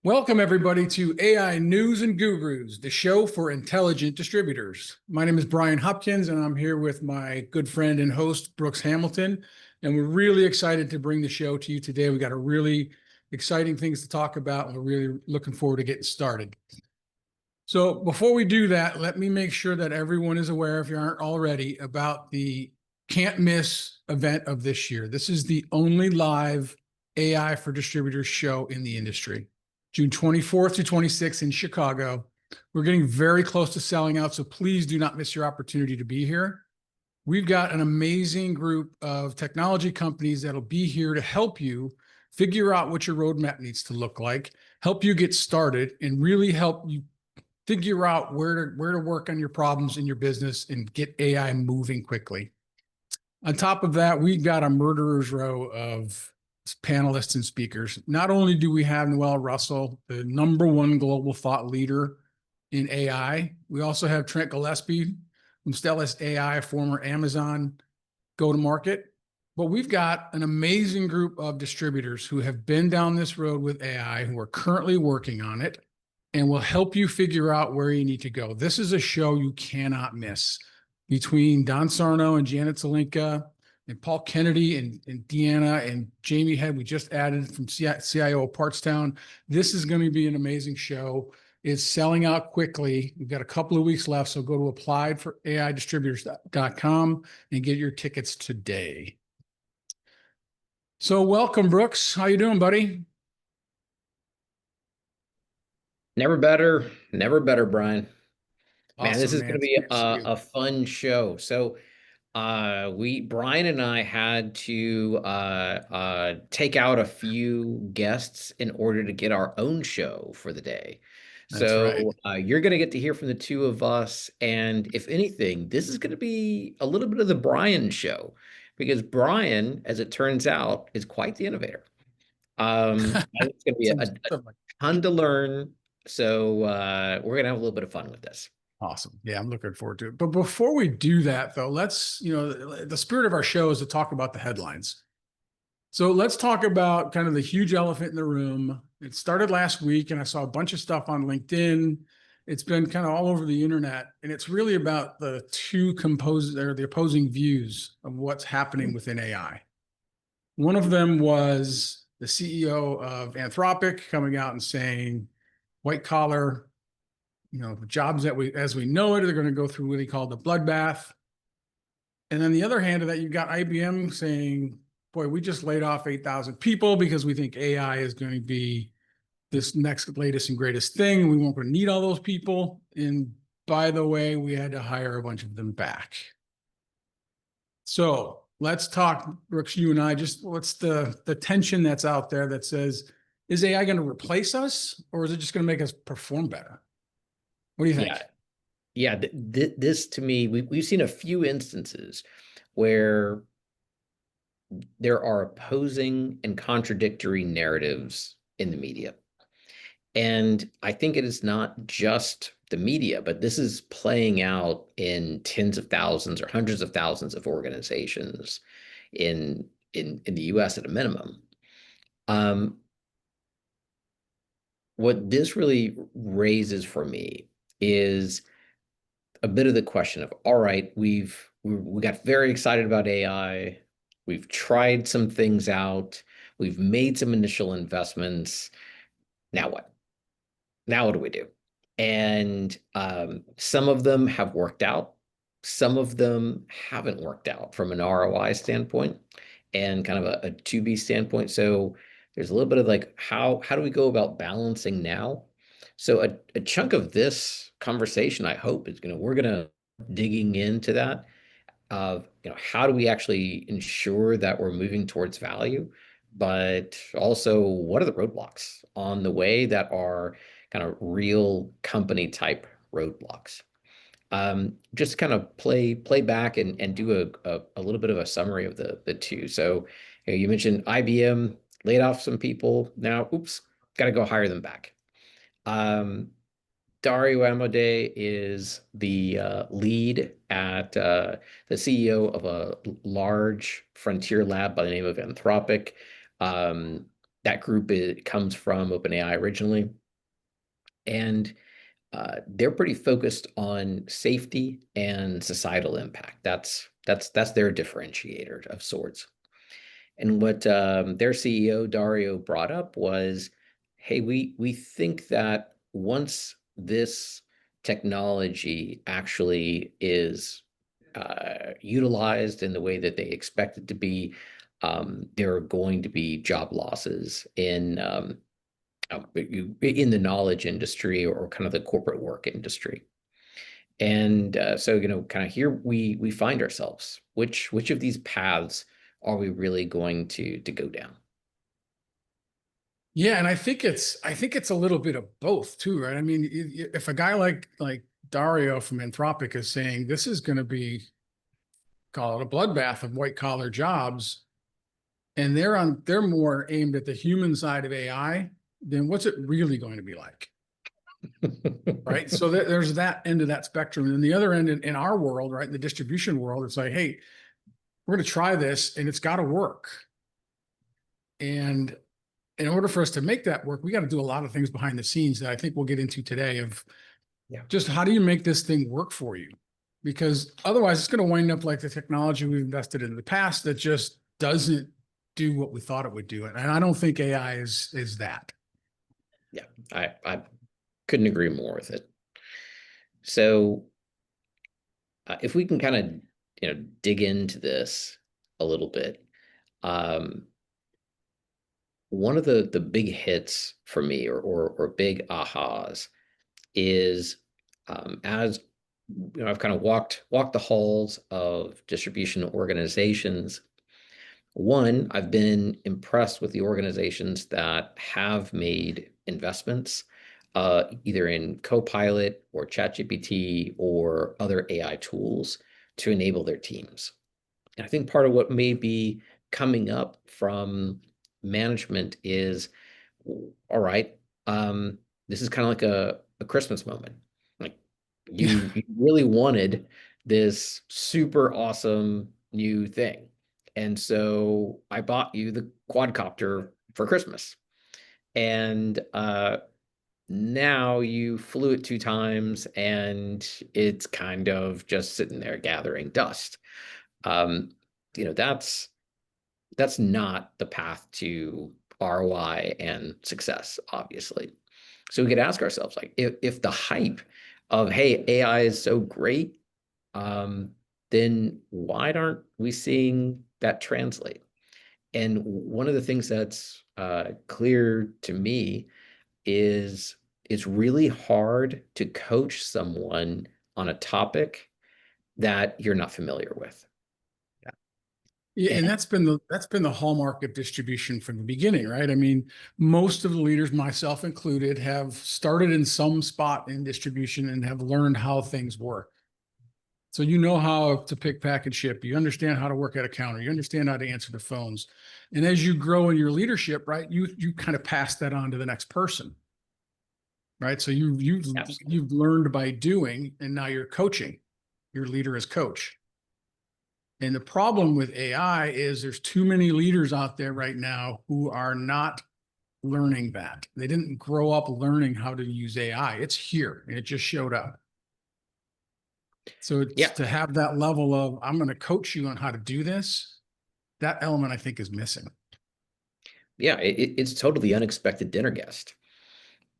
Welcome, everybody, to AI News and Gurus, the show for intelligent distributors. My name is Brian Hopkins, and I'm here with my good friend and host, Brooks Hamilton. And we're really excited to bring the show to you today. We got a really exciting things to talk about, and we're really looking forward to getting started. So before we do that, let me make sure that everyone is aware, if you aren't already, about the can't miss event of this year. This is the only live AI for distributors show in the industry. June 24th to 26th in Chicago. We're getting very close to selling out, so please do not miss your opportunity to be here. We've got an amazing group of technology companies that'll be here to help you figure out what your roadmap needs to look like, help you get started, and really help you figure out where to work on your problems in your business and get AI moving quickly. On top of that, we've got a murderer's row of panelists and speakers. Not only do we have Noel Russell, the #1 global thought leader in AI, we also have Trent Gillespie from Stellest AI, former Amazon go-to-market. But we've got an amazing group of distributors who have been down this road with AI, who are currently working on it, and will help you figure out where you need to go. This is a show you cannot miss. Between Don Sarno and Janet Zelinka and Paul Kennedy and Deanna and Jamie Head, we just added from CIO of Partstown. This is going to be an amazing show. It's selling out quickly. We've got a couple of weeks left, so go to appliedforaidistributors.com and get your tickets today. So welcome, Brooks. How you doing, buddy? Never better, Brian. Man, this Awesome, is man. going to It's be good to see you. a fun show. So, Brian and I had to take out a few guests in order to get our own show for the day. That's right. So, you're going to get to hear from the two of us, and if anything, this is going to be a little bit of the Brian show, because Brian, as it turns out, is quite the innovator. And it's going to be a ton to learn. So we're gonna have a little bit of fun with this. Awesome. Yeah, I'm looking forward to it. But before we do that, though, let's, the spirit of our show is to talk about the headlines. So let's talk about kind of the huge elephant in the room. It started last week, and I saw a bunch of stuff on LinkedIn. It's been kind of all over the internet, and it's really about the the opposing views of what's happening within AI. One of them was the CEO of Anthropic coming out and saying white collar jobs that as we know it, are going to go through what he called the bloodbath. And then the other hand of that, you've got IBM saying, boy, we just laid off 8,000 people because we think AI is going to be this next latest and greatest thing. We won't need all those people. And by the way, we had to hire a bunch of them back. So let's talk, Brooks, you and I, just what's the tension that's out there that says, is AI going to replace us, or is it just going to make us perform better? What do you think? Yeah, yeah. This to me, we've seen a few instances where there are opposing and contradictory narratives in the media. And I think it is not just the media, but this is playing out in tens of thousands or hundreds of thousands of organizations in the US at a minimum. Um, what this really raises for me is a bit of the question of, all right, we got very excited about AI. We've tried some things out. We've made some initial investments. Now what? Now what do we do? And some of them have worked out. Some of them haven't worked out from an ROI standpoint and kind of a to be standpoint. So there's a little bit of like, how do we go about balancing now? So a chunk of this conversation, I hope, is we're gonna digging into that of how do we actually ensure that we're moving towards value, but also what are the roadblocks on the way that are kind of real company type roadblocks. Just kind of play back and do a little bit of a summary of the two. So you mentioned IBM laid off some people. Now, oops, got to go hire them back. Dario Amodei is the lead at the CEO of a large frontier lab by the name of Anthropic. that group comes from OpenAI originally, and they're pretty focused on safety and societal impact. That's their differentiator of sorts. And what their CEO Dario brought up was, hey, we think that once this technology actually is utilized in the way that they expect it to be, there are going to be job losses in the knowledge industry or kind of the corporate work industry. And so, kind of here we find ourselves. Which of these paths are we really going to go down? Yeah, and I think it's a little bit of both too, right? I mean, if a guy like Dario from Anthropic is saying this is going to be, call it a bloodbath of white collar jobs, and they're more aimed at the human side of AI, then what's it really going to be like? Right. So there's that end of that spectrum. And the other end in our world, right, in the distribution world, it's like, hey, we're going to try this and it's got to work. And in order for us to make that work, we got to do a lot of things behind the scenes that I think we'll get into today of Yeah. just how do you make this thing work for you? Because otherwise it's going to wind up like the technology we've invested in the past that just doesn't do what we thought it would do. And I don't think AI is that. Yeah, I couldn't agree more with it. So if we can kind of dig into this a little bit, um, one of the big hits for me or big ahas is as I've kind of walked the halls of distribution organizations. One, I've been impressed with the organizations that have made investments, either in Copilot or ChatGPT or other AI tools to enable their teams. And I think part of what may be coming up from management is, all right, this is kind of like a Christmas moment. Like you really wanted this super awesome new thing. And so I bought you the quadcopter for Christmas. And now you flew it 2 times and it's kind of just sitting there gathering dust. Um, that's not the path to ROI and success, obviously. So we could ask ourselves, like, if the hype of, hey, AI is so great, um, then why aren't we seeing that translate? And one of the things that's clear to me is it's really hard to coach someone on a topic that you're not familiar with. Yeah, and And that's been the hallmark of distribution from the beginning, right? I mean, most of the leaders, myself included, have started in some spot in distribution and have learned how things work. So you know how to pick, pack, and ship. You understand how to work at a counter. You understand how to answer the phones. And as you grow in your leadership, right, you kind of pass that on to the next person, right? So absolutely. you've learned by doing, and now you're coaching. Your leader is coach. And the problem with AI is there's too many leaders out there right now who are not learning that. They didn't grow up learning how to use AI. It's here and it just showed up. So it's Yeah, to have that level of, I'm going to coach you on how to do this. That element I think is missing. yeah, it's totally unexpected dinner guest.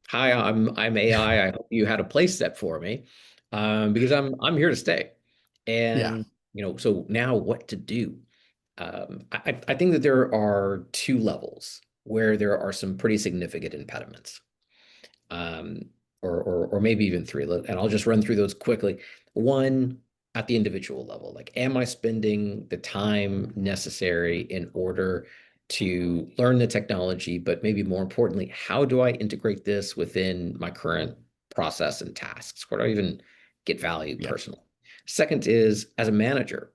Hi, I'm AI. I hope you had a place set for me, because I'm here to stay. Yeah. And so now what to do? I think that there are two levels where there are some pretty significant impediments, um, or maybe even three. And I'll just run through those quickly. One, at the individual level, like, am I spending the time necessary in order to learn the technology, but maybe more importantly, how do I integrate this within my current process and tasks? Where do I even get value Yeah. personally? Second is, as a manager,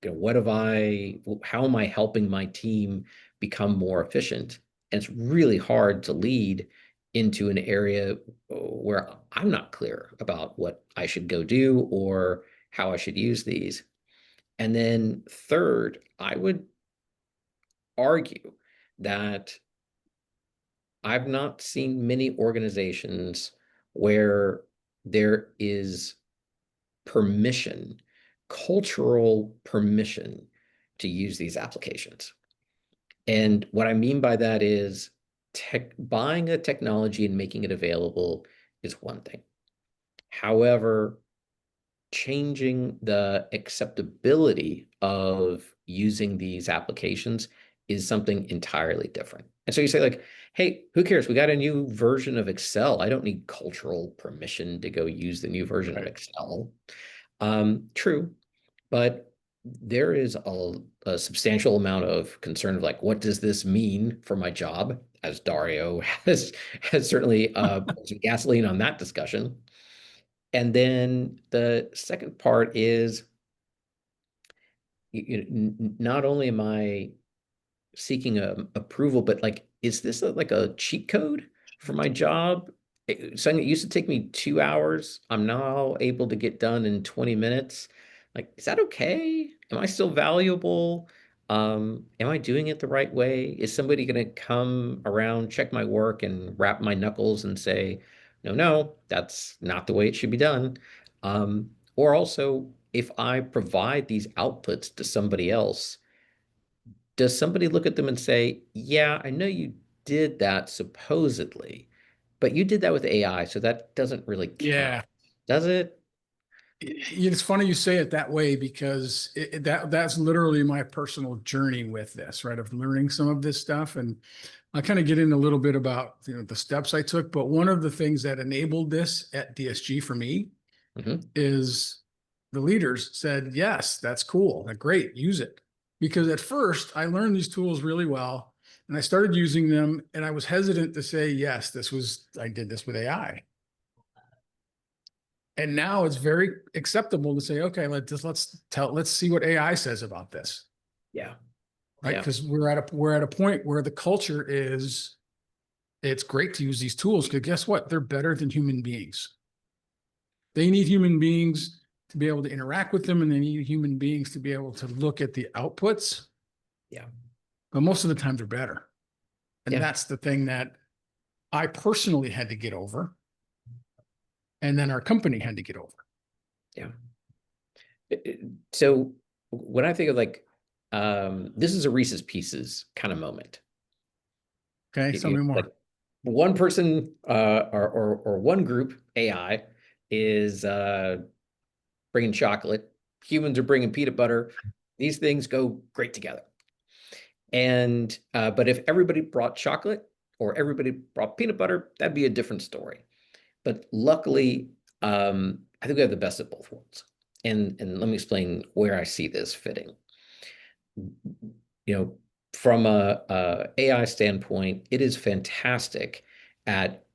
how am I helping my team become more efficient? And it's really hard to lead into an area where I'm not clear about what I should go do or how I should use these. And then third, I would argue that I've not seen many organizations where there is permission, cultural permission to use these applications. And what I mean by that is buying a technology and making it available is one thing. However, changing the acceptability of using these applications is something entirely different. And so you say like, hey, who cares? We got a new version of Excel. I don't need cultural permission to go use the new version of Right. Excel. True, but there is a substantial amount of concern of like, what does this mean for my job? As Dario has certainly put some gasoline on that discussion. And then the second part is, not only am I seeking approval, but like, is this like a cheat code for my job? Something that used to take me 2 hours, I'm now able to get done in 20 minutes. Like, is that okay? Am I still valuable? Am I doing it the right way? Is somebody going to come around, check my work, and wrap my knuckles and say, no, no, that's not the way it should be done? Or also, if I provide these outputs to somebody else, does somebody look at them and say, yeah, I know you did that supposedly, but you did that with AI, so that doesn't really count, Yeah. does it? It's funny you say it that way because that's literally my personal journey with this, right? Of learning some of this stuff. And I kind of get in a little bit about, the steps I took. But one of the things that enabled this at DSG for me Hmm. is the leaders said, yes, that's cool. Great, use it. Because at first I learned these tools really well and I started using them and I was hesitant to say, yes, I did this with AI. And now it's very acceptable to say, okay, let's see what AI says about this, Yeah, right? yeah, Because we're at a point where the culture is it's great to use these tools because guess what? They're better than human beings. They need human beings to be able to interact with them, and they need human beings to be able to look at the outputs. yeah, But most of the time, they're better, and yeah, that's the thing that I personally had to get over, and then our company had to get over. yeah. So when I think of like, this is a Reese's Pieces kind of moment. Okay, tell me Like more. one person or one group AI is bringing chocolate. Humans are bringing peanut butter. These things go great together. And but if everybody brought chocolate or everybody brought peanut butter, that'd be a different story. But luckily, I think we have the best of both worlds. And let me explain where I see this fitting. You know, from a AI standpoint, it is fantastic at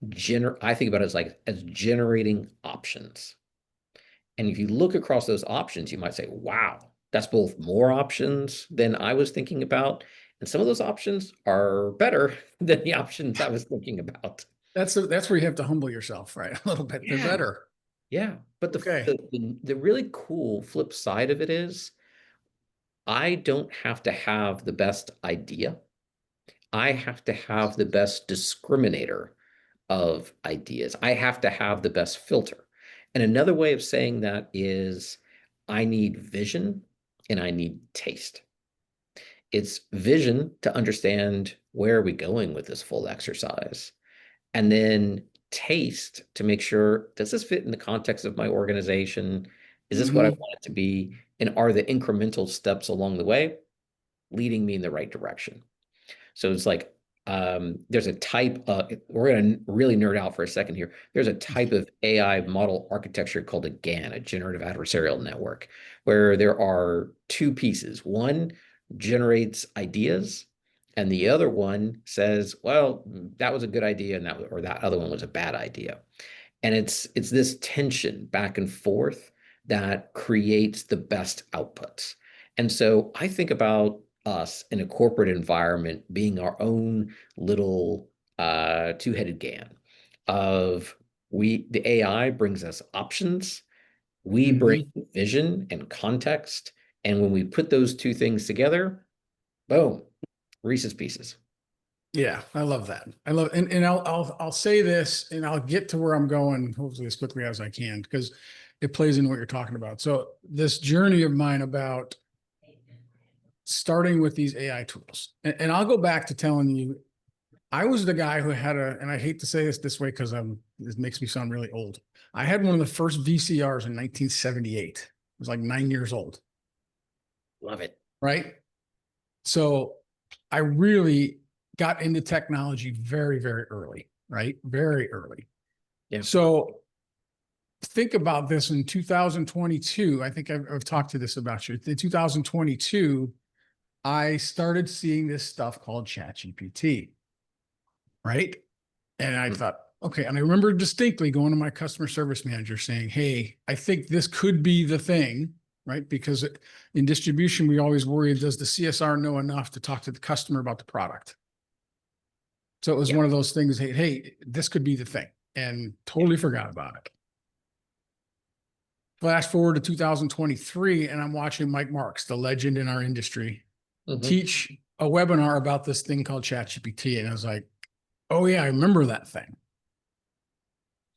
I think about it as like as generating options. And if you look across those options, you might say, wow, that's both more options than I was thinking about. And some of those options are better than the options I was thinking about. That's where you have to humble yourself, right? A little bit. They're Yeah, better. yeah. But Okay. the really cool flip side of it is I don't have to have the best idea. I have to have the best discriminator of ideas. I have to have the best filter. And another way of saying that is I need vision and I need taste. It's vision to understand where are we going with this full exercise, and then taste to make sure, does this fit in the context of my organization? Is this what I Hmm. want it to be? And are the incremental steps along the way leading me in the right direction? So it's like there's a type we're going to really nerd out for a second here. There's a type of AI model architecture called a GAN, a generative adversarial network, where there are two pieces. One generates ideas, and the other one says, well, that was a good idea, and that other one was a bad idea. And it's this tension back and forth that creates the best outputs. And so I think about us in a corporate environment being our own little two-headed GAN of the AI brings us options, we bring Hmm. vision and context, and when we put those two things together, boom, Reese's Pieces. Yeah, I love that. I love, and I'll say this, and I'll get to where I'm going hopefully as quickly as I can, because it plays into what you're talking about. So this journey of mine about starting with these AI tools, and I'll go back to telling you, I was the guy who had and I hate to say this way because this makes me sound really old. I had one of the first VCRs in 1978. I was like 9 years old. Love it. Right. So I really got into technology very, very early, right? Very early. Yeah. So think about this in 2022. I think I've talked to this about you. In 2022, I started seeing this stuff called ChatGPT, right? And I thought, okay. And I remember distinctly going to my customer service manager saying, hey, I think this could be the thing, right? Because in distribution, we always worry, does the CSR know enough to talk to the customer about the product? So it was Yeah. one of those things, hey, this could be the thing, and totally forgot about it. Flash forward to 2023, and I'm watching Mike Marks, the legend in our industry, teach a webinar about this thing called ChatGPT. And I was like, oh yeah, I remember that thing.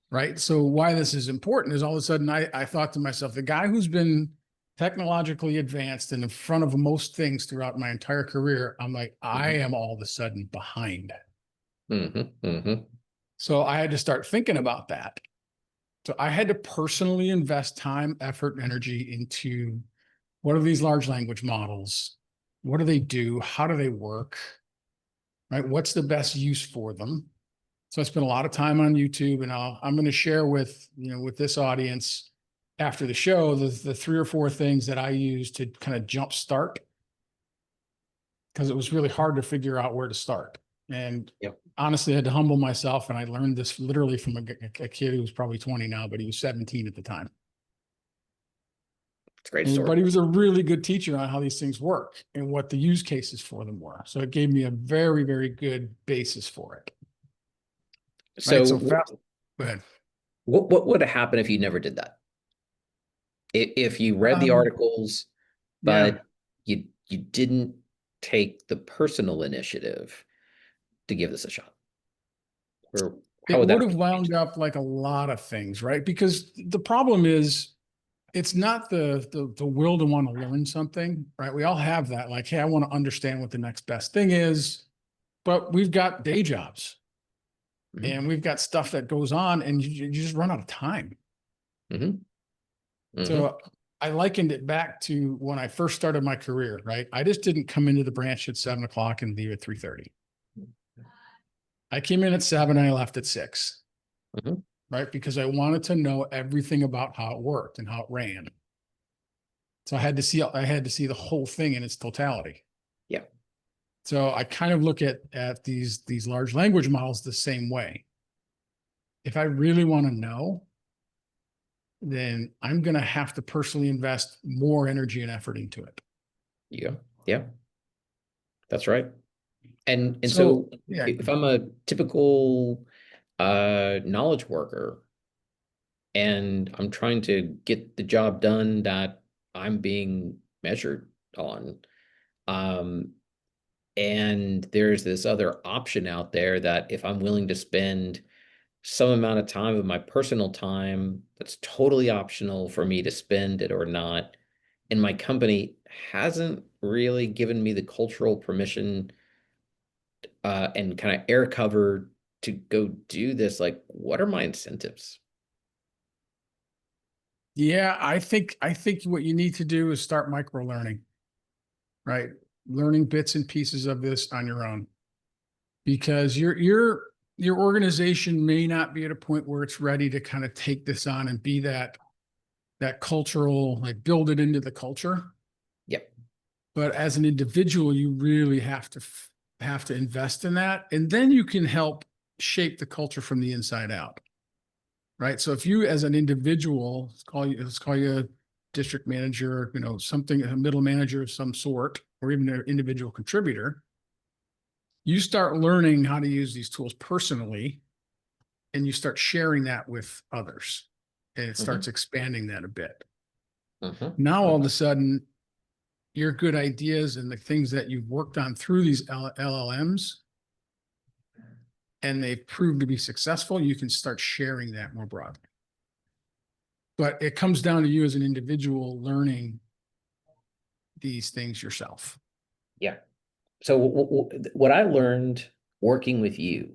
Right. So why this is important is all of a sudden I thought to myself, the guy who's been technologically advanced and in front of most things throughout my entire career, I'm like, I am all of a sudden behind. So I had to start thinking about that. So I had to personally invest time, effort, and energy into what are these large language models? What do they do? How do they work? Right? What's the best use for them? So I spent a lot of time on YouTube, and I'm going to share with this audience after the show the 3 or 4 things that I use to kind of jumpstart, because it was really hard to figure out where to start. And honestly, I had to humble myself, and I learned this literally from a kid who was probably 20 now, but he was 17 at the time. It's a great story. But he was a really good teacher on how these things work and what the use cases for them were. So it gave me a very, very good basis for it. So, right? So fast. Go ahead. What would have happened if you never did that? If you read the articles, but you didn't take the personal initiative to give this a shot? Or how It would would have wound up like a lot of things, right? Because the problem is, it's not the will to want to learn something, right? We all have that, like, hey, I want to understand what the next best thing is, but we've got day jobs and we've got stuff that goes on, and you just run out of time. So I likened it back to when I first started my career, right? I just didn't come into the branch at 7 o'clock and leave at 3:30. I came in at 7 and I left at 6. Right? Because I wanted to know everything about how it worked and how it ran. So I had to see the whole thing in its totality. Yeah. So I kind of look at these large language models the same way. If I really want to know, then I'm going to have to personally invest more energy and effort into it. Yeah. That's right. And so if I'm a typical knowledge worker and I'm trying to get the job done that I'm being measured on, and there's this other option out there that if I'm willing to spend some amount of time of my personal time, that's totally optional for me to spend it or not, and my company hasn't really given me the cultural permission and kind of air cover to go do this, like, what are my incentives? Yeah, I think what you need to do is start micro learning, right? Learning bits and pieces of this on your own, because your organization may not be at a point where it's ready to kind of take this on and be that cultural, like, build it into the culture. Yep. But as an individual, you really have to invest in that, and then you can help shape the culture from the inside out. Right. So if you, as an individual, let's call you a district manager, something, a middle manager of some sort, or even an individual contributor, you start learning how to use these tools personally, and you start sharing that with others, and it starts expanding that a bit. Now, all of a sudden, your good ideas and the things that you've worked on through these LLMs and they've proved to be successful, you can start sharing that more broadly. But it comes down to you as an individual learning these things yourself. Yeah. So what I learned working with you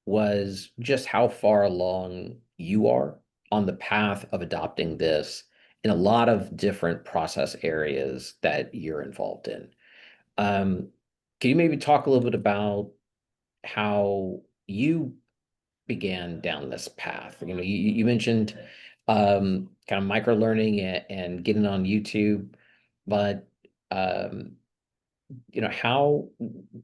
was just how far along you are on the path of adopting this in a lot of different process areas that you're involved in. Can you maybe talk a little bit about how you began down this path? You know, you mentioned kind of micro learning and getting on YouTube, but you know,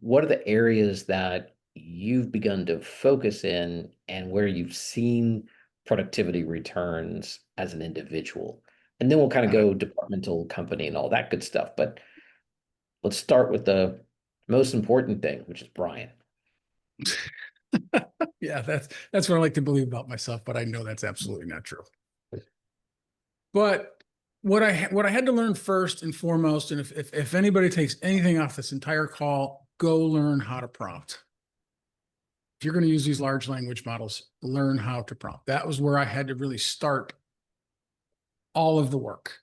what are the areas that you've begun to focus in and where you've seen productivity returns as an individual? And then we'll kind of Got it. go departmental, company, and all that good stuff. But let's start with the most important thing, which is Brian. Yeah, that's what I like to believe about myself, but I know that's absolutely not true. But what I had to learn first and foremost, and if anybody takes anything off this entire call, go learn how to prompt. If you're going to use these large language models, learn how to prompt. That was where I had to really start all of the work,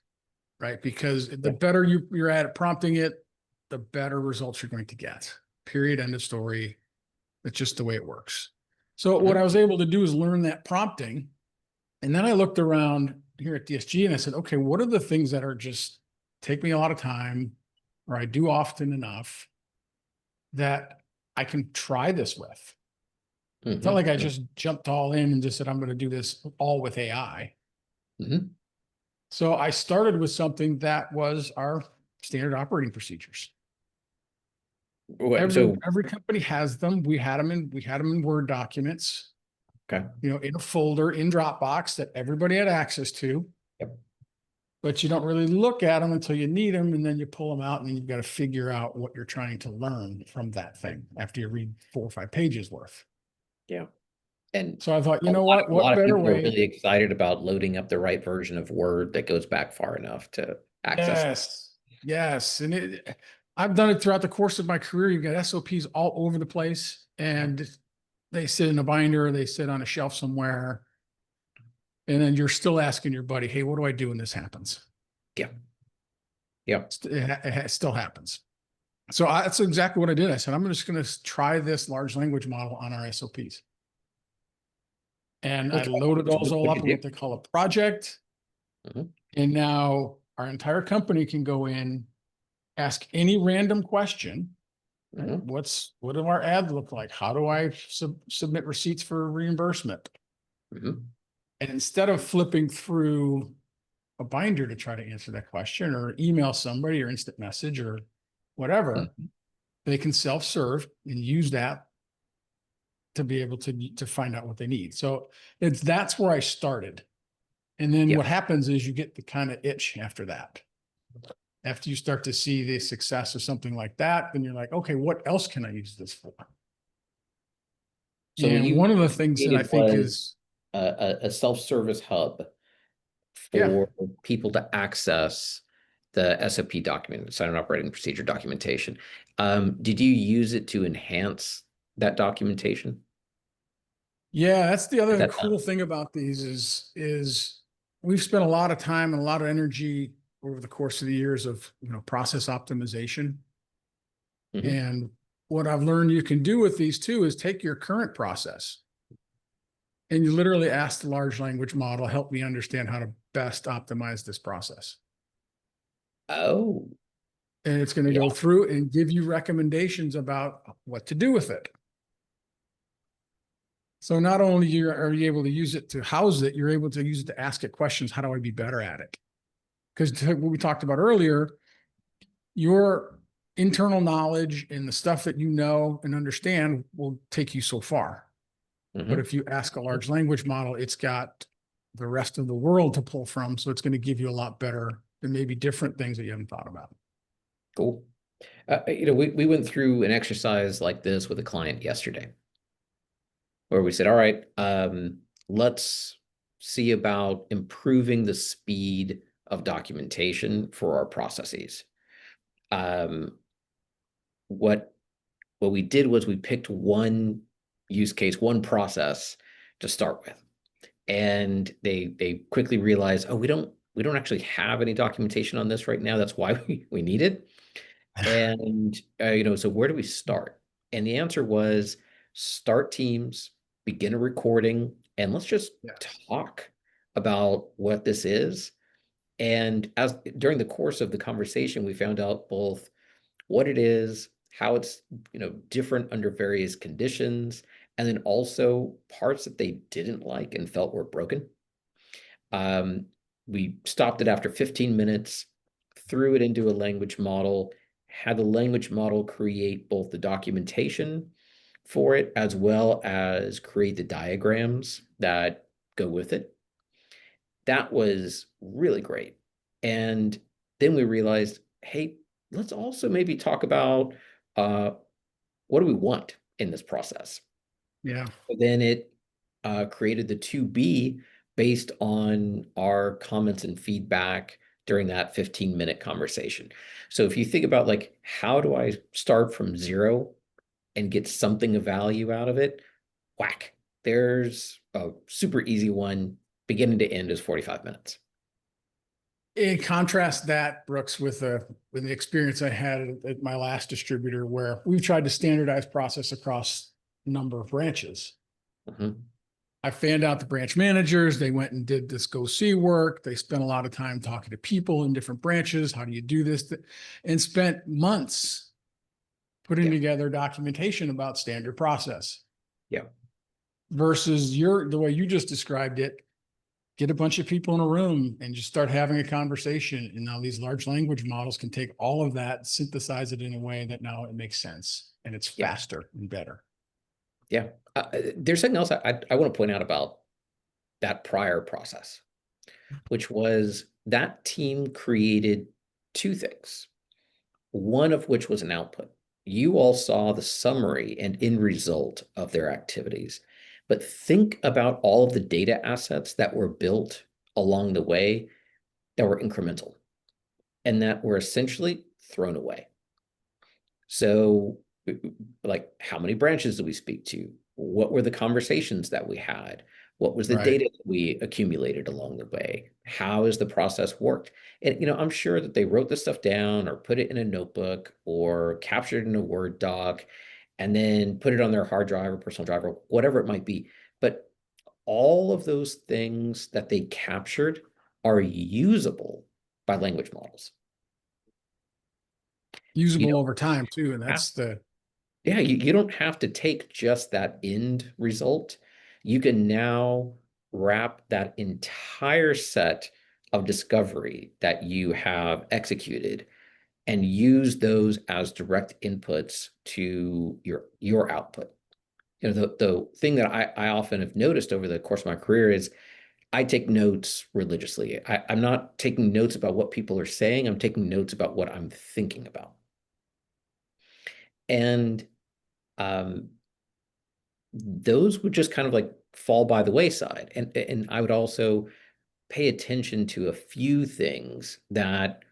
right? Because the better you're at prompting it, the better results you're going to get. Period. End of story. It's just the way it works. So what I was able to do is learn that prompting. And then I looked around here at DSG and I said, okay, what are the things that are just take me a lot of time or I do often enough that I can try this with? It's not like I just jumped all in and just said, I'm going to do this all with AI. So I started with something that was our standard operating procedures. Every company has them. We had them in Word documents. Okay. You know, in a folder in Dropbox that everybody had access to. Yep. But you don't really look at them until you need them, and then you pull them out, and then you've got to figure out what you're trying to learn from that thing after you read 4 or 5 pages worth. Yeah. And so I thought, you know a what lot of better people are way? really excited about loading up the right version of Word that goes back far enough to access. Yes. And I've done it throughout the course of my career. You've got SOPs all over the place, and they sit in a binder, they sit on a shelf somewhere. And then you're still asking your buddy, hey, what do I do when this happens? Yeah. Yeah. It still happens. So that's exactly what I did. I said, I'm just going to try this large language model on our SOPs. And I loaded those all up in what they call a project. And now our entire company can go in, ask any random question. Right? What do our ads look like? How do I submit receipts for reimbursement? And instead of flipping through a binder to try to answer that question or email somebody or instant message or whatever, they can self-serve and use that to be able to find out what they need. So that's where I started. And then what happens is you get the kind of itch after that. After you start to see the success of something like that, then you're like, okay, what else can I use this for? So one of the things that I think is a self-service hub for people to access the SOP document, standard operating procedure documentation. Did you use it to enhance that documentation? Yeah, that's the other cool thing about these is we've spent a lot of time and a lot of energy over the course of the years of, process optimization. And what I've learned you can do with these too is take your current process and you literally ask the large language model, help me understand how to best optimize this process. Oh. And it's going to go through and give you recommendations about what to do with it. So not only are you able to use it to house it, you're able to use it to ask it questions. How do I be better at it? Because what we talked about earlier, your internal knowledge and the stuff that you know and understand will take you so far. But if you ask a large language model, it's got the rest of the world to pull from. So it's going to give you a lot better and maybe different things that you haven't thought about. Cool. We went through an exercise like this with a client yesterday where we said, all right, let's see about improving the speed of documentation for our processes. What we did was we picked one use case, one process to start with. And they quickly realized, oh, we don't actually have any documentation on this right now. That's why we need it. And so where do we start? And the answer was start teams, begin a recording, and let's just Yeah. talk about what this is. And as during the course of the conversation, we found out both what it is, how it's, different under various conditions, and then also parts that they didn't like and felt were broken. Um, we stopped it after 15 minutes, threw it into a language model, had the language model create both the documentation for it as well as create the diagrams that go with it. That was really great. And then we realized, hey, let's also maybe talk about what do we want in this process? Yeah. Then it created the 2B based on our comments and feedback during that 15-minute conversation. So if you think about like, how do I start from zero and get something of value out of it? Whack. There's a super easy one. Beginning to end is 45 minutes. In contrast that, Brooks, with the experience I had at my last distributor, where we've tried to standardize process across a number of branches. Mhm. I fanned out the branch managers. They went and did this go see work. They spent a lot of time talking to people in different branches. How do you do this? And spent months putting Yeah. together documentation about standard process. Yeah. Versus the way you just described it, get a bunch of people in a room and just start having a conversation. And now these large language models can take all of that, synthesize it in a way that now it makes sense and it's Yeah. faster and better. Yeah. There's something else I want to point out about that prior process, which was that team created two things, one of which was an output. You all saw the summary and end result of their activities, but think about all of the data assets that were built along the way that were incremental and that were essentially thrown away. So, like, how many branches did we speak to? What were the conversations that we had? What was the Right. data that we accumulated along the way? How has the process worked? And, I'm sure that they wrote this stuff down or put it in a notebook or captured it in a Word doc and then put it on their hard drive or personal drive or whatever it might be. But all of those things that they captured are usable by language models. You Usable don't over time too. And have that's the, Yeah, you don't have to take just that end result. You can now wrap that entire set of discovery that you have executed and use those as direct inputs to your output. The thing that I often have noticed over the course of my career is I take notes religiously. I'm not taking notes about what people are saying. I'm taking notes about what I'm thinking about. And um, those would just kind of like fall by the wayside. And I would also pay attention to a few things that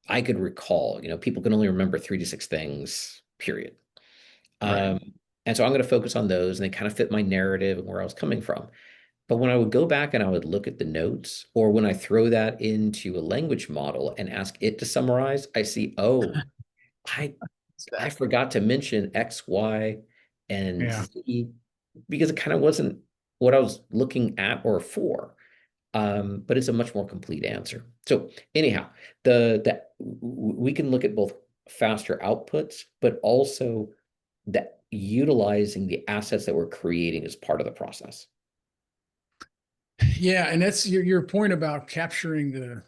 I could recall. People can only remember 3 to 6 things, period. right. And so I'm going to focus on those and they kind of fit my narrative and where I was coming from. But when I would go back and I would look at the notes, or when I throw that into a language model and ask it to summarize, I see, oh, I I Exactly. forgot to mention X, Y, and Yeah. Z because it kind of wasn't what I was looking at or for. But it's a much more complete answer. So anyhow, we can look at both faster outputs, but also that utilizing the assets that we're creating as part of the process. Yeah. And that's your point about capturing the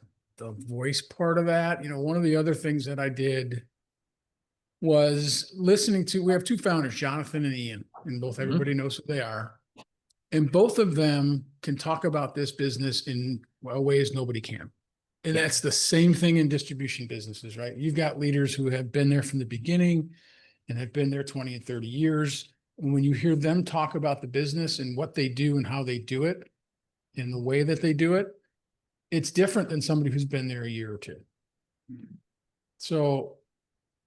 voice part of that. One of the other things that I did was listening to, we have two founders, Jonathan and Ian, and both Mhm. everybody knows who they are. And both of them can talk about this business in ways nobody can. And Yeah, that's the same thing in distribution businesses, right? You've got leaders who have been there from the beginning and have been there 20 and 30 years. And when you hear them talk about the business and what they do and how they do it and the way that they do it, it's different than somebody who's been there a year or two. So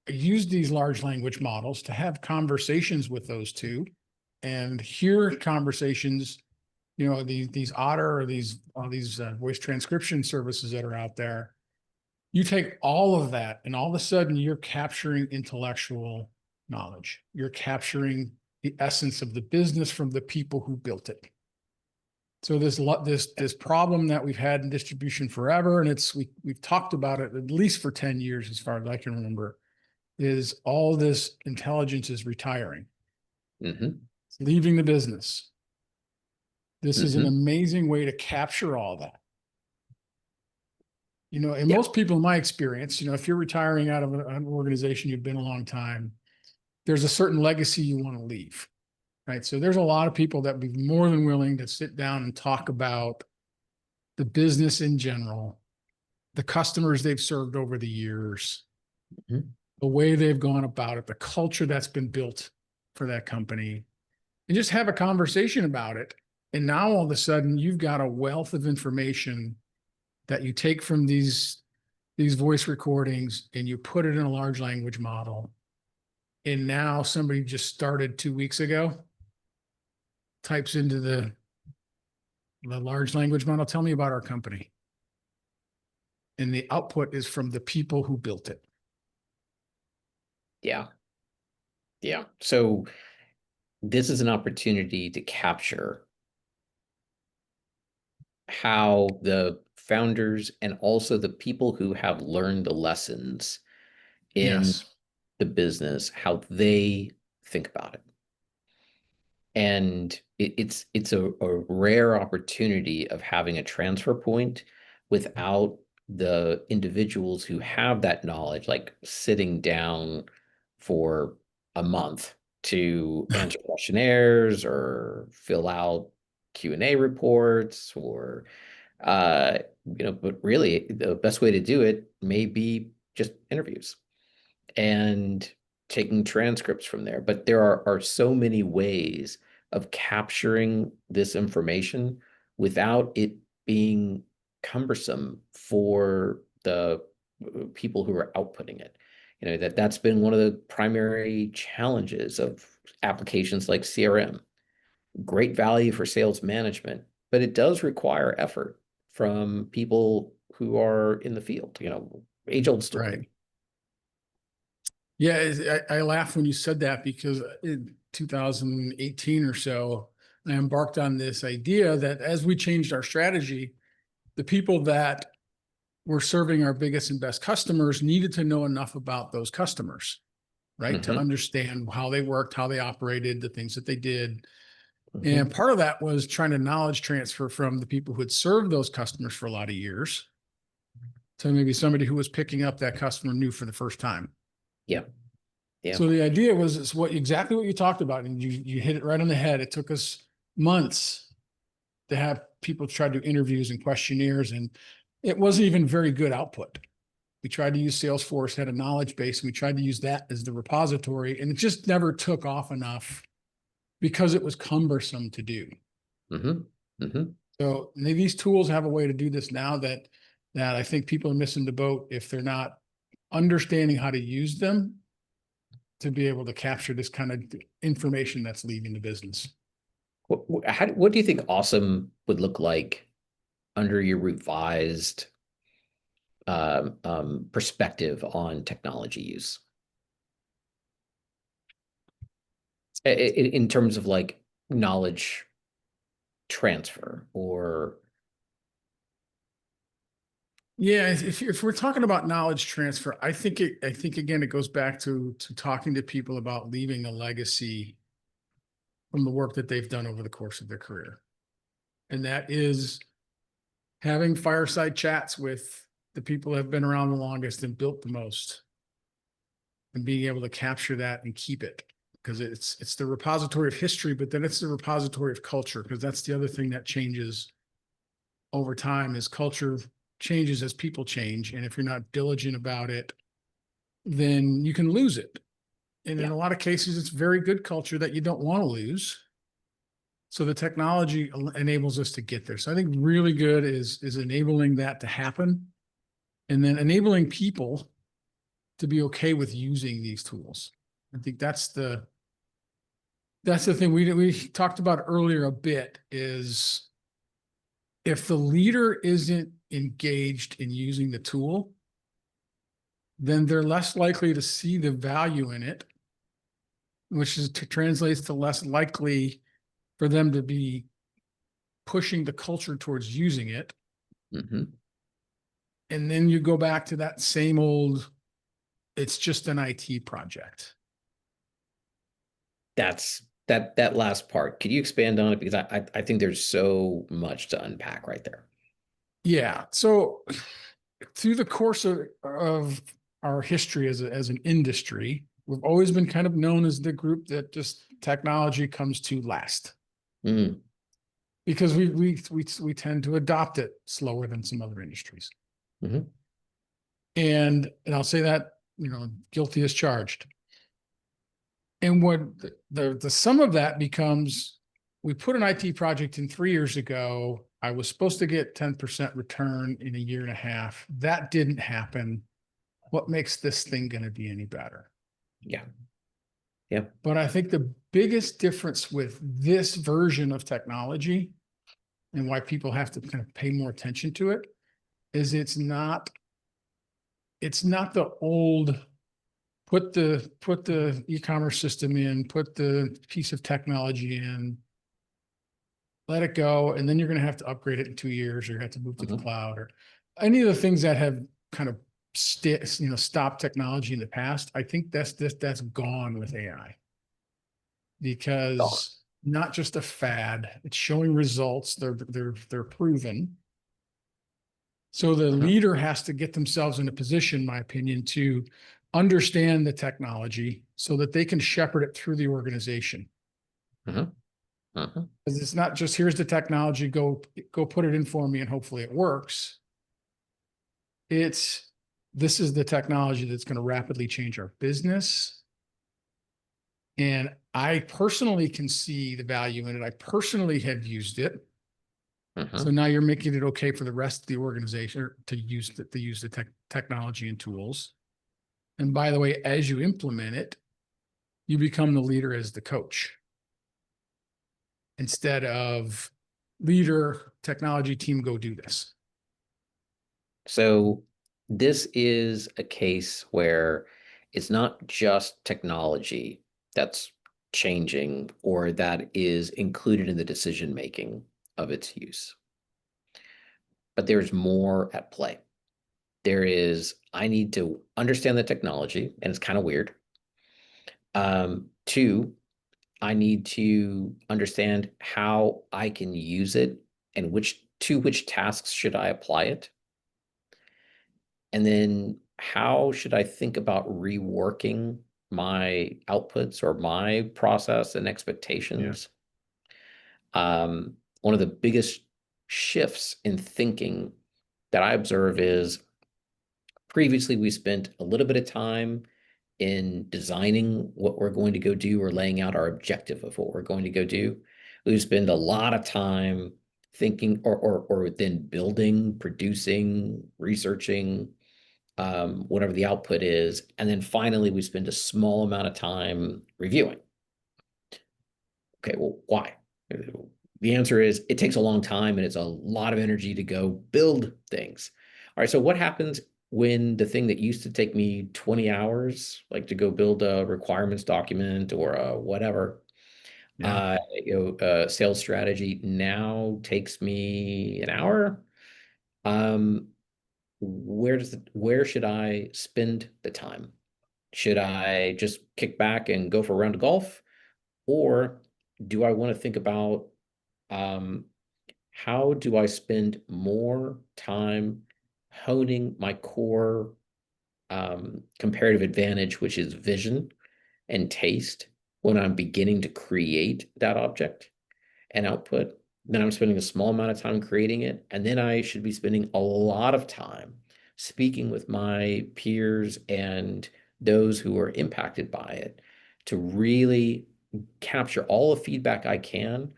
I use these large language models to have conversations with those two and hear conversations, you know, these Otter or these all these voice transcription services that are out there. You take all of that, and all of a sudden you're capturing intellectual knowledge. You're capturing the essence of the business from the people who built it. So this problem that we've had in distribution forever, and we've talked about it at least for 10 years, as far as I can remember, is all this intelligence is retiring. Mm-hmm. It's leaving the business. This is an Mm-hmm. amazing way to capture all that. You know, and Yeah. most people in my experience, you know, if you're retiring out of an organization, you've been a long time, there's a certain legacy you want to leave, right? So there's a lot of people that would be more than willing to sit down and talk about the business in general, the customers they've served over the years, Mm-hmm. the way they've gone about it, the culture that's been built for that company, and just have a conversation about it. And now all of a sudden you've got a wealth of information that you take from these voice recordings and you put it in a large language model. And now somebody just started 2 weeks ago, types into the large language model, tell me about our company. And the output is from the people who built it. Yeah. Yeah. So this is an opportunity to capture how the founders and also the people who have learned the lessons in Yes. the business, how they think about it. And it's a rare opportunity of having a transfer point without the individuals who have that knowledge, like sitting down for a month to answer questionnaires or fill out Q&A reports or but really the best way to do it may be just interviews and taking transcripts from there. But there are so many ways of capturing this information without it being cumbersome for the people who are outputting it. You know, that's been one of the primary challenges of applications like CRM. Great value for sales management, but it does require effort from people who are in the field, you know, age old story. Right. Yeah, I laugh when you said that because in 2018 or so, I embarked on this idea that as we changed our strategy, the people that were serving our biggest and best customers needed to know enough about those customers, right? To Mm-hmm. understand how they worked, how they operated, the things that they did. Mm-hmm. And part of that was trying to knowledge transfer from the people who had served those customers for a lot of years to maybe somebody who was picking up that customer new for the first time. Yeah. Yeah. So the idea was it's exactly what you talked about, and you hit it right on the head. It took us months to have people try to do interviews and questionnaires, and it wasn't even very good output. We tried to use Salesforce, had a knowledge base, and we tried to use that as the repository, and it just never took off enough because it was cumbersome to do. Mm-hmm. Mm-hmm. So these tools have a way to do this now that I think people are missing the boat if they're not understanding how to use them to be able to capture this kind of information that's leaving the business. What do you think awesome would look like under your revised perspective on technology use? In terms of like knowledge transfer or Yeah, if we're talking about knowledge transfer, I think again it goes back to talking to people about leaving a legacy from the work that they've done over the course of their career. And that is having fireside chats with the people that have been around the longest and built the most, and being able to capture that and keep it, because it's the repository of history, but then it's the repository of culture, because that's the other thing that changes over time is culture changes as people change. And if you're not diligent about it, then you can lose it. And in yeah. a lot of cases, it's very good culture that you don't want to lose. So the technology enables us to get there. So I think really good is enabling that to happen, and then enabling people to be okay with using these tools. I think that's the That's the thing we talked about earlier a bit is if the leader isn't engaged in using the tool, then they're less likely to see the value in it, which is to translates to less likely for them to be pushing the culture towards using it. Mhm. And then you go back to that same old, it's just an IT project. That last part. Could you expand on it? Because I think there's so much to unpack right there. Yeah. So through the course of our history as an industry, we've always been kind of known as the group that just technology comes to last Mm, because we tend to adopt it slower than some other industries. mhm, And I'll say that, guilty as charged. And what the sum of that becomes, we put an IT project in 3 years ago. I was supposed to get 10% return in a year and a half. That didn't happen. What makes this thing going to be any better? yeah. Yeah. But I think the biggest difference with this version of technology and why people have to kind of pay more attention to it is it's not the old put the e-commerce system in, put the piece of technology in, let it go, and then you're going to have to upgrade it in 2 years, or you have to move to the Mhm. cloud, or any of the things that have kind of stopped technology in the past. I think that's gone with AI Gone. because not just a fad, it's showing results. They're proven. So the Mhm, leader has to get themselves in a position, in my opinion, to understand the technology so that they can shepherd it through the organization. mhm, mhm. Because it's not just here's the technology, go put it in for me and hopefully it works. It's this is the technology that's going to rapidly change our business. And I personally can see the value in it. I personally have used it. So Mhm. now you're making it okay for the rest of the organization to use the technology and tools. And by the way, as you implement it, you become the leader as the coach instead of leader, technology team, go do this. So this is a case where it's not just technology that's changing or that is included in the decision making of its use, but there's more at play. I need to understand the technology, and it's kind of weird. Two, I need to understand how I can use it and which tasks should I apply it. And then how should I think about reworking my outputs or my process and Yeah. expectations? One of the biggest shifts in thinking that I observe is previously we spent a little bit of time in designing what we're going to go do or laying out our objective of what we're going to go do. We spend a lot of time thinking or then building, producing, researching, whatever the output is. And then finally, we spend a small amount of time reviewing. Okay, well, why? The answer is it takes a long time and it's a lot of energy to go build things. All right, so what happens when the thing that used to take me 20 hours, like to go build a requirements document or a whatever, Yeah. sales strategy now takes me an hour? Um, where should I spend the time? Should I just kick back and go for a round of golf? Or do I want to think about um, how do I spend more time honing my core comparative advantage, which is vision and taste, when I'm beginning to create that object and output? Then I'm spending a small amount of time creating it. And then I should be spending a lot of time speaking with my peers and those who are impacted by it to really capture all the feedback I can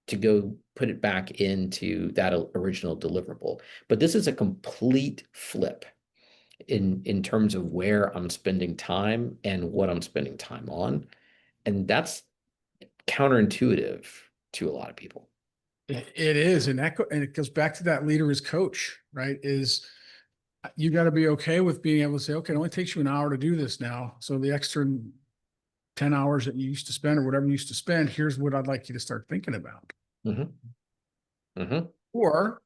to go put it back into that original deliverable. But this is a complete flip in terms of where I'm spending time and what I'm spending time on. And counterintuitive to a lot of people. It is, and and it goes back to that leader as coach, right? Is you got to be okay with being able to say, okay, it only takes you an hour to do this now. So the extra 10 hours that you used to spend or whatever you used to spend, here's what I'd like you to start thinking about. Mm-hmm. Mm-hmm. Or,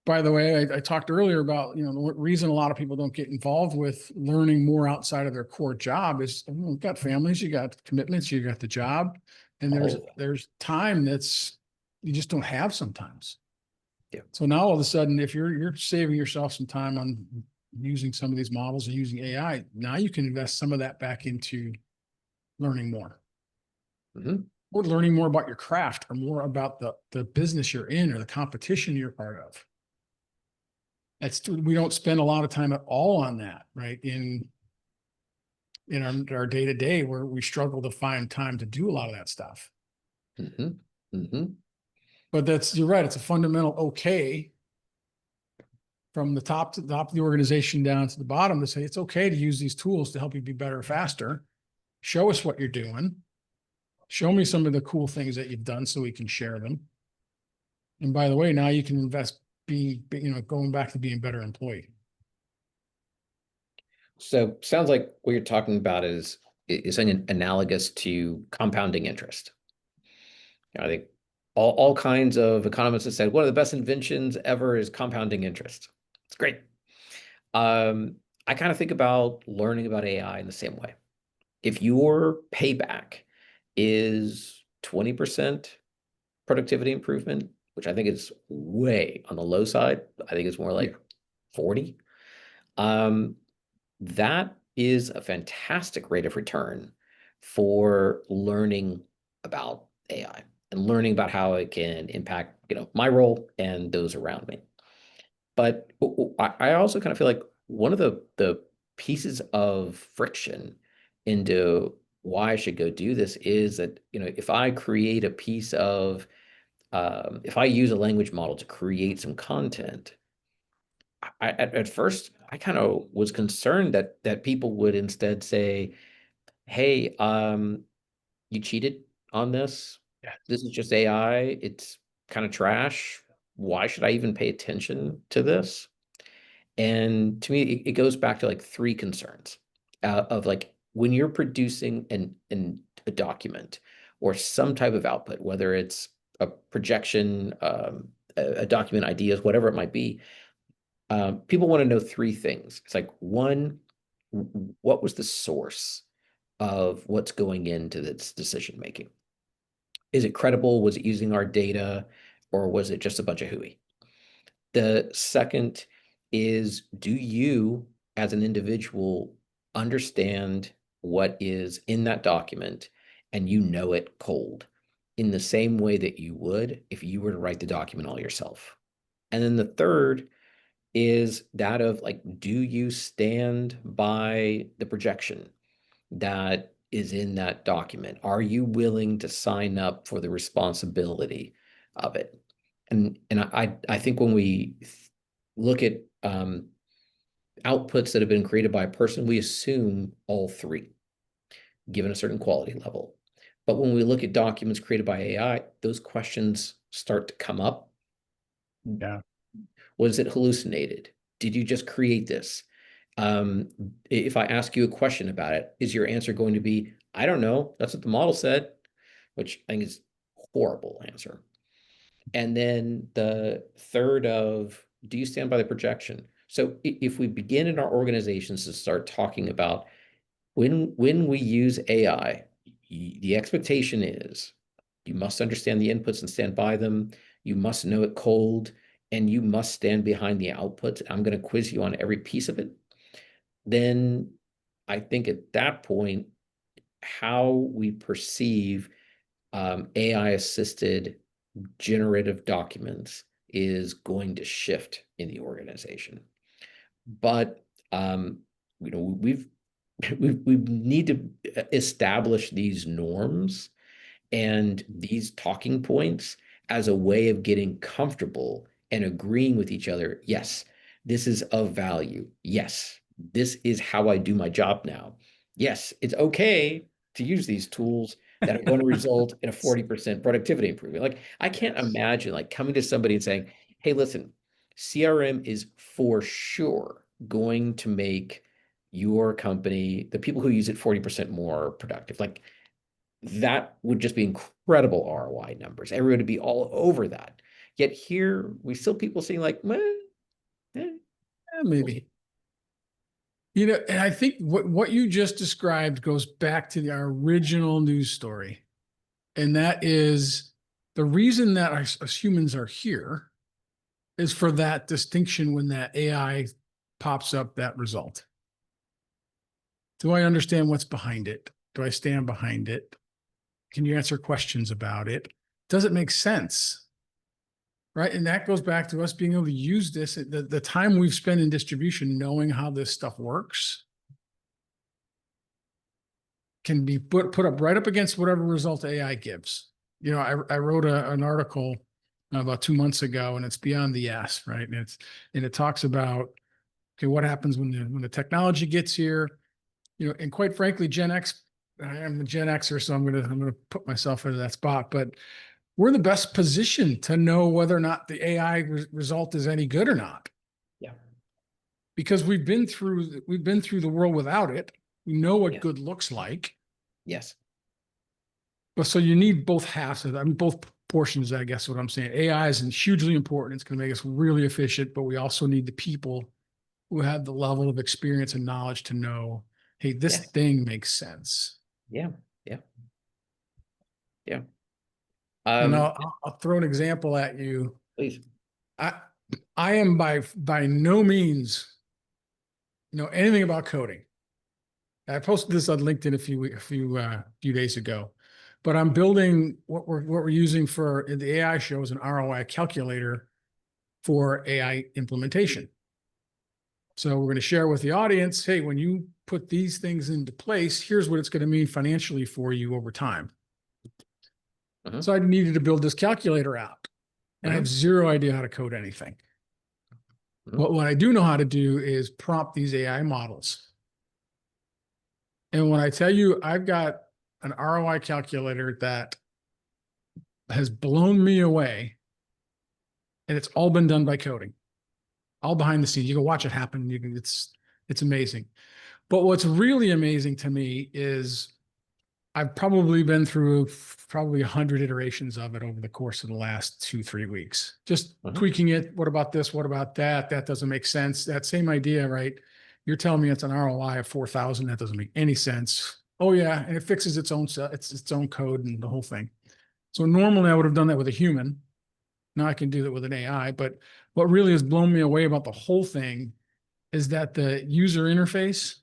by the way, I talked earlier about, the reason a lot of people don't get involved with learning more outside of their core job is you've got families, you got commitments, you got the job, and Oh, there's time that's you just don't have sometimes. yeah. So now all of a sudden, if you're saving yourself some time on using some of these models and using AI, now you can invest some of that back into learning more. Mm-hmm. Or learning more about your craft or more about the business you're in or the competition you're part of. We don't spend a lot of time at all on that, right? In our day to day, where we struggle to find time to do a lot of that stuff. Mm-hmm. Mm-hmm. But you're right. It's a fundamental okay from the top to the top of the organization down to the bottom to say it's okay to use these tools to help you be better, faster. Show us what you're doing. Show me some of the cool things that you've done so we can share them. And by the way, now you can invest going back to being a better employee. So sounds like what you're talking about is analogous to compounding interest. I think all kinds of economists have said one of the best inventions ever is compounding interest. It's great. I kind of think about learning about AI in the same way. If your payback is 20% productivity improvement, which I think is way on the low side, I think it's more like 40. That is a fantastic rate of return for learning about AI and learning about how it can impact, my role and those around me. But I also kind of feel like one of the pieces of friction into why I should go do this is that, if I create a piece of, if I use a language model to create some content, at first I kind of was concerned that people would instead say, "Hey, you cheated on this. Yeah. This is just AI. It's kind of trash. Why should I even pay attention to this?" And to me, it goes back to like three concerns of like when you're producing a document or some type of output, whether it's a projection, a document, ideas, whatever it might be. People want to know three things. It's like one, what was the source of what's going into this decision making? Is it credible? Was it using our data, or was it just a bunch of hooey? The second is, do you, as an individual, understand what is in that document and you know it cold in the same way that you would if you were to write the document all yourself? And then the third is that of like, do you stand by the projection that is in that document? Are you willing to sign up for the responsibility of it? And I think when we look at outputs that have been created by a person, we assume all three, given a certain quality level. But when we look at documents created by AI, those questions start to come up. Yeah. Was it hallucinated? Did you just create this? If I ask you a question about it, is your answer going to be, I don't know, that's what the model said, which I think is a horrible answer. And then the third of, do you stand by the projection? So if we begin in our organizations to start talking about when we use AI, the expectation is you must understand the inputs and stand by them. You must know it cold, and you must stand behind the outputs. I'm going to quiz you on every piece of it. Then I think at that point, how we perceive AI-assisted generative documents is going to shift in the organization. But we've we need to establish these norms and these talking points as a way of getting comfortable and agreeing with each other. Yes, this is of value. Yes, this is how I do my job now. Yes, it's okay to use these tools, that are going to result in a 40% productivity improvement. Like, I can't imagine like coming to somebody and saying, hey, listen, CRM is for sure going to make your company, the people who use it, 40% more productive. Like, that would just be incredible ROI numbers. Everyone would be all over that. Yet here we still people saying like, well, Maybe. And I think what you just described goes back to our original news story. And that is the reason that us humans are here is for that distinction when that AI pops up that result. Do I understand what's behind it? Do I stand behind it? Can you answer questions about it? Does it make sense? Right. And that goes back to us being able to use this, the time we've spent in distribution, knowing how this stuff works can be put up right up against whatever result AI gives. I wrote an article about 2 months ago, and it's Beyond the Yes, right? And it talks about, okay, what happens when the technology gets here, and quite frankly, Gen X, I am a Gen Xer, so I'm gonna put myself into that spot, but we're in the best position to know whether or not the AI result is any good or not. Yeah. Because we've been through the world without it. We know what Yes. good looks like. Yes. But so you need both halves of that. I mean, both portions, I guess what I'm saying. AI is hugely important. It's going to make us really efficient, but we also need the people who have the level of experience and knowledge to know, hey, this Yes. thing makes sense. Yeah. Yeah. Yeah. And I'll throw an example at you. Please. I am by no means know anything about coding. I posted this on LinkedIn a few days ago, but I'm building what we're using for the AI show is an ROI calculator for AI implementation. So we're going to share with the audience, hey, when you put these things into place, here's what it's going to mean financially for you over time. So I needed to build this calculator out, and I have zero idea how to code anything. But what I do know how to do is prompt these AI models. And when I tell you I've got an ROI calculator that has blown me away, and it's all been done by coding, all behind the scenes. You can watch it happen. It's amazing. But what's really amazing to me is I've probably been through probably 100 iterations of it over the course of the last 2-3 weeks, just tweaking it. What about this? What about that? That doesn't make sense. That same idea, right? You're telling me it's an ROI of 4,000. That doesn't make any sense. Oh yeah, and it fixes its own code and the whole thing. So normally I would have done that with a human. Now I can do that with an AI. But what really has blown me away about the whole thing is that the user interface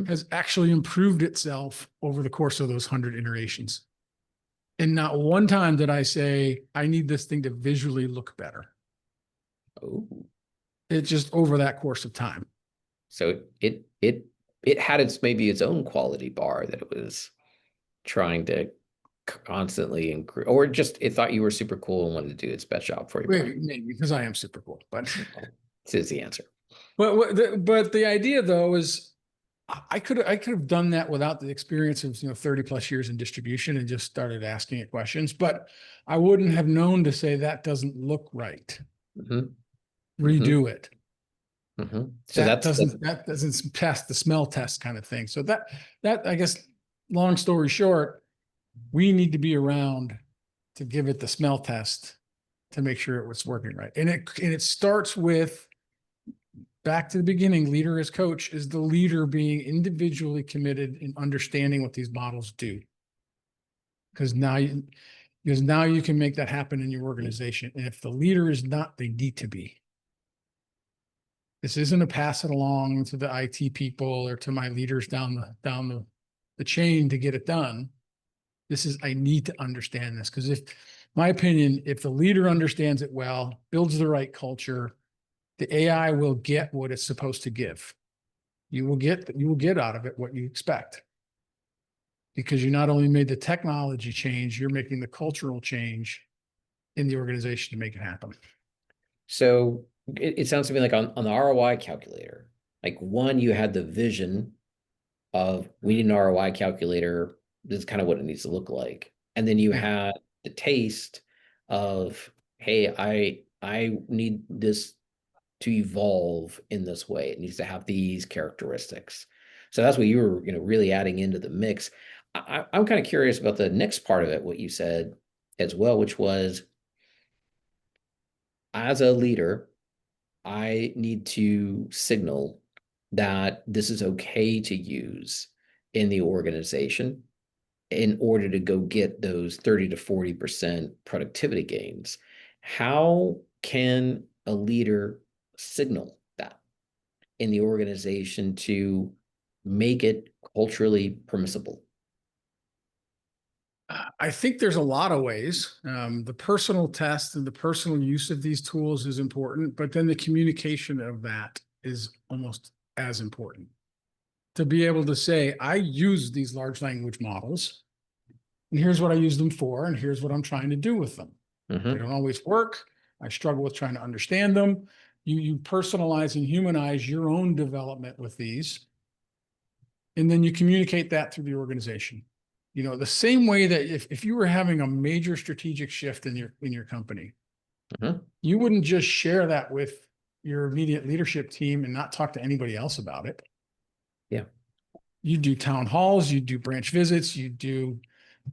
has actually improved itself over the course of those 100 iterations. And not one time did I say, I need this thing to visually look better. Oh. It's just over that course of time. So it had maybe its own quality bar that it was trying to constantly increase, or just it thought you were super cool and wanted to do its best job for you. Maybe because I am super cool, but this is the answer. But the idea though is I could have done that without the experience of 30 plus years in distribution and just started asking it questions, but I wouldn't have known to say that doesn't look right. Redo it. So that doesn't pass the smell test kind of thing. So that I guess, long story short, we need to be around to give it the smell test to make sure it was working right. And it starts with, back to the beginning, leader as coach, is the leader being individually committed in understanding what these models do. Because now you can make that happen in your organization. And if the leader is not, they need to be. This isn't a pass it along to the IT people or to my leaders down the chain to get it done. This is, I need to understand this, because my opinion, if the leader understands it well, builds the right culture, the AI will get what it's supposed to give. You will get out of it what you expect, because you not only made the technology change, you're making the cultural change in the organization to make it happen. So it sounds to me like on the ROI calculator, like one, you had the vision of we need an ROI calculator This is kind of what it needs to look like. And then you Yeah. had the taste of, hey, I need this to evolve in this way. It needs to have these characteristics. So that's what you were, really adding into the mix. I'm kind of curious about the next part of it, what you said as well, which was, as a leader, I need to signal that this is okay to use in the organization in order to go get those 30 to 40% productivity gains. How can a leader signal that in the organization to make it culturally permissible? I think there's a lot of ways. The personal test and the personal use of these tools is important, but then the communication of that is almost as important. To be able to say, I use these large language models, and here's what I use them for, and here's what I'm trying to do with them. They Mm-hmm. don't always work. I struggle with trying to understand them. You personalize and humanize your own development with these, and then you communicate that through the organization. The same way that if you were having a major strategic shift in your company, Mm-hmm. you wouldn't just share that with your immediate leadership team and not talk to anybody else about it. Yeah. You do town halls, you do branch visits, you do,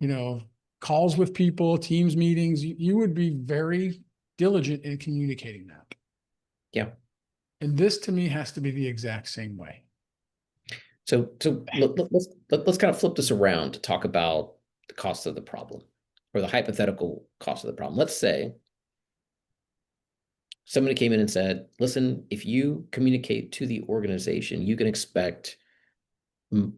you know, calls with people, teams meetings. You would be very diligent in communicating that. Yeah. And this to me has to be the exact same way. So let's kind of flip this around to talk about the cost of the problem or the hypothetical cost of the problem. Let's say somebody came in and said, listen, if you communicate to the organization, you can expect 10%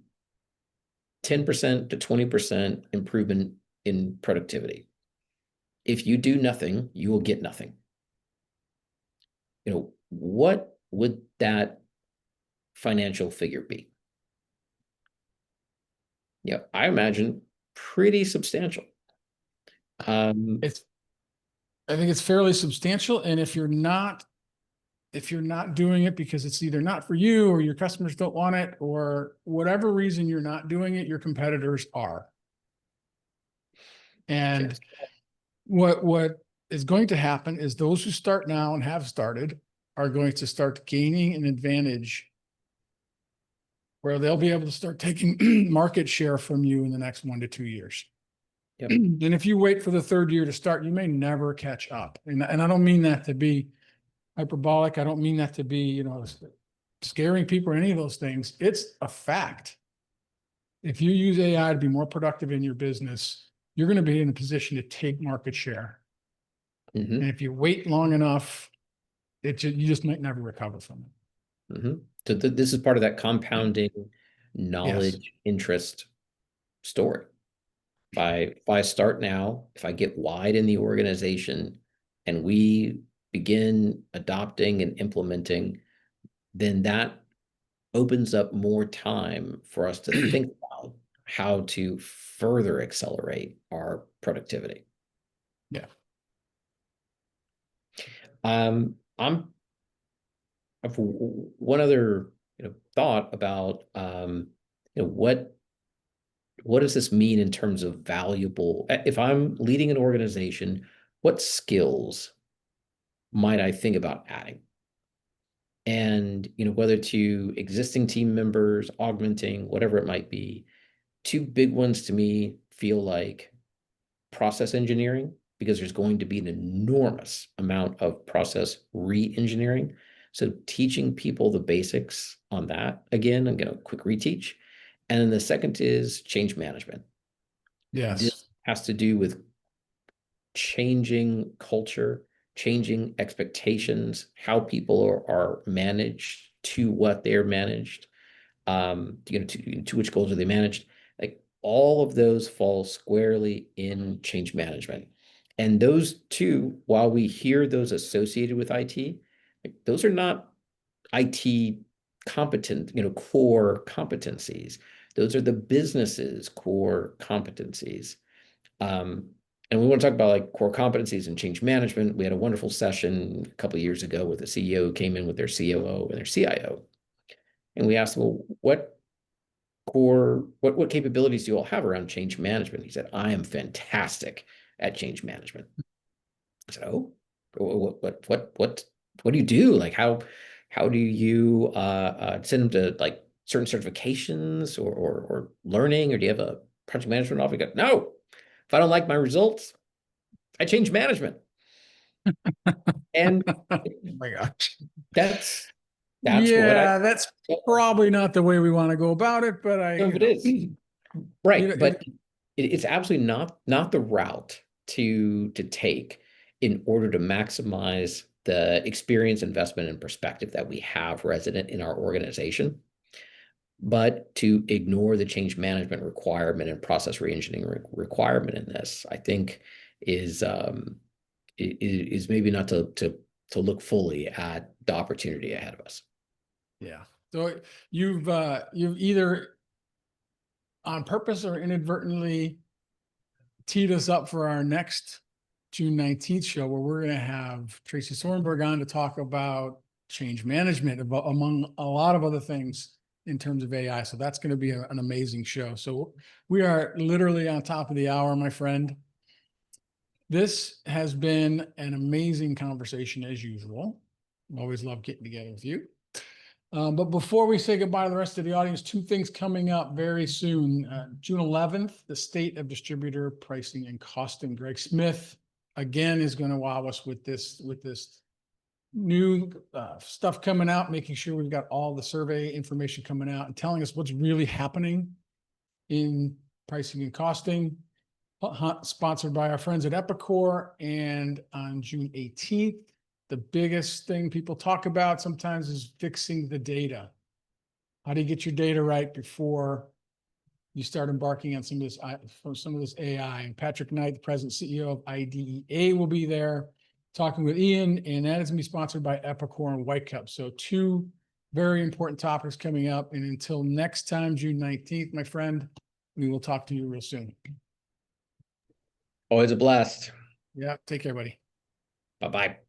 to 20% improvement in productivity. If you do nothing, you will get nothing. What would that financial figure be? Yeah, I imagine pretty substantial. Um, It's I think it's fairly substantial. And if you're not doing it because it's either not for you or your customers don't want it or whatever reason you're not doing it, your competitors are. okay. And what is going to happen is those who start now and have started are going to start gaining an advantage where they'll be able to start taking market share from you in the next 1 to 2 years. Yep. And if you wait for the third year to start, you may never catch up. And I don't mean that to be hyperbolic. I don't mean that to be, scaring people or any of those things. It's a fact. If you use AI to be more productive in your business, you're going to be in a position to take market share. And Mm-hmm. if you wait long enough, you just might never recover from it. Mm-hmm. So this is part of that compounding Yes. knowledge interest story. If I start now, if I get wide in the organization and we begin adopting and implementing, then that opens up more time for us to think about how to further accelerate our productivity. Yeah. I'm I've one other thought about what does this mean in terms of valuable, if I'm leading an organization, what skills might I think about adding? And whether to existing team members, augmenting, whatever it might be, two big ones to me feel like process engineering, because there's going to be an enormous amount of process re-engineering. So teaching people the basics on that, again, I'm going to quick reteach. And then the second is change management. Yes. This has to do with changing culture, changing expectations, how people are managed to what they're managed, to which goals are they managed. Like all of those fall squarely in change management. And those two, while we hear those associated with IT, like, those are not IT competent, core competencies. Those are the business's core competencies. Um, and we want to talk about like core competencies and change management. We had a wonderful session a couple of years ago with a CEO who came in with their COO and their CIO. And we asked, well, core, what capabilities do you all have around change management? He said, I am fantastic at change management. I said, oh, what do you do? Like how do you send them to like certain certifications or learning, or do you have a project management office? He goes, no, if I don't like my results, I change management. And Oh my gosh. that's what I Yeah, that's probably not the way we want to go about it, but know if it is. Right, but it's absolutely not the route to take in order to maximize the experience, investment, and perspective that we have resident in our organization, but to ignore the change management requirement and process reengineering requirement in this, I think is is maybe not to look fully at the opportunity ahead of us. yeah. So you've either on purpose or inadvertently teed us up for our next June 19th show, where we're going to have Tracy Sorenberg on to talk about change management, among a lot of other things in terms of AI. So that's going to be an amazing show. So we are literally on top of the hour, my friend. This has been an amazing conversation as usual. Always love getting together with you. But before we say goodbye to the rest of the audience, two things coming up very soon. June 11th, the State of Distributor Pricing and Costing. Greg Smith, again, is going to wow us with this new stuff coming out, making sure we've got all the survey information coming out and telling us what's really happening in pricing and costing. Sponsored by our friends at Epicor. And on June 18th, the biggest thing people talk about sometimes is fixing the data. How do you get your data right before you start embarking on some of this AI? And Patrick Knight, the president CEO of IDEA, will be there talking with Ian, and that is going to be sponsored by Epicor and White Cup. So two very important topics coming up. And until next time, June 19th, my friend, we will talk to you real soon. Always a blast. Yeah, take care, buddy. Bye-bye.